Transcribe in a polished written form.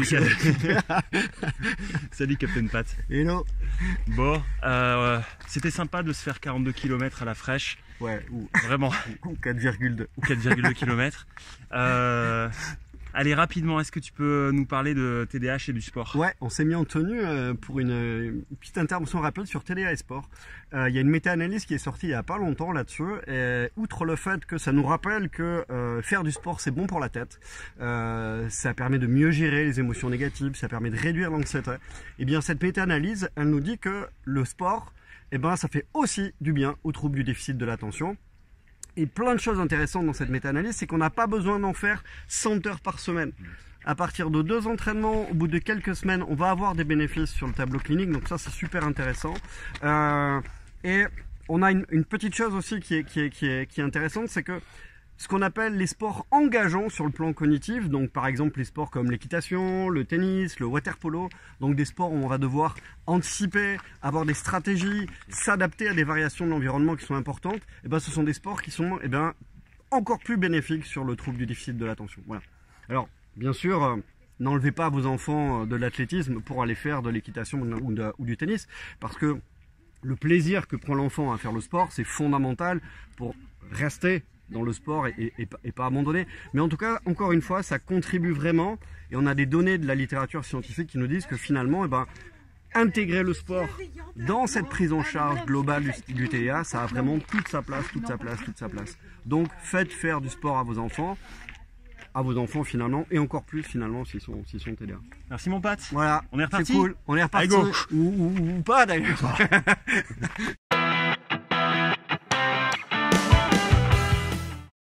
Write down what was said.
Salut, Salut Captain Pat. Hello. Bon, c'était sympa de se faire 42 km à la fraîche. Ouais, ou Vraiment. ou 4,2. Ou 4,2 km. Allez, rapidement, est-ce que tu peux nous parler de TDAH et du sport? Ouais, on s'est mis en tenue pour une petite intervention rapide sur TDAH et sport. Il y a une méta-analyse qui est sortie il n'y a pas longtemps là-dessus. Outre le fait que ça nous rappelle que faire du sport c'est bon pour la tête, ça permet de mieux gérer les émotions négatives, ça permet de réduire l'anxiété. Et bien cette méta-analyse, elle nous dit que le sport, eh ben, ça fait aussi du bien aux troubles du déficit de l'attention. Et plein de choses intéressantes dans cette méta-analyse, c'est qu'on n'a pas besoin d'en faire 100 heures par semaine. À partir de 2 entraînements, au bout de quelques semaines, on va avoir des bénéfices sur le tableau clinique. Donc ça, c'est super intéressant. Et on a une petite chose aussi qui est intéressante, c'est que ce qu'on appelle les sports engageants sur le plan cognitif, donc par exemple les sports comme l'équitation, le tennis, le water polo, donc des sports où on va devoir anticiper, avoir des stratégies, s'adapter à des variations de l'environnement qui sont importantes, et ben ce sont des sports qui sont encore plus bénéfiques sur le trouble du déficit de l'attention. Voilà. Alors bien sûr, n'enlevez pas vos enfants de l'athlétisme pour aller faire de l'équitation ou du tennis, parce que le plaisir que prend l'enfant à faire le sport, c'est fondamental pour rester dans le sport et pas abandonner. Mais en tout cas, encore une fois, ça contribue vraiment. Et on a des données de la littérature scientifique qui nous disent que finalement, intégrer le sport dans cette prise en charge globale du TDA, ça a vraiment toute sa place. Donc, faites faire du sport à vos enfants finalement, et encore plus finalement s'ils sont TDA. Merci mon Pat. Voilà, on est reparti. C'est cool, on est reparti. Allez, go. Ou pas d'ailleurs.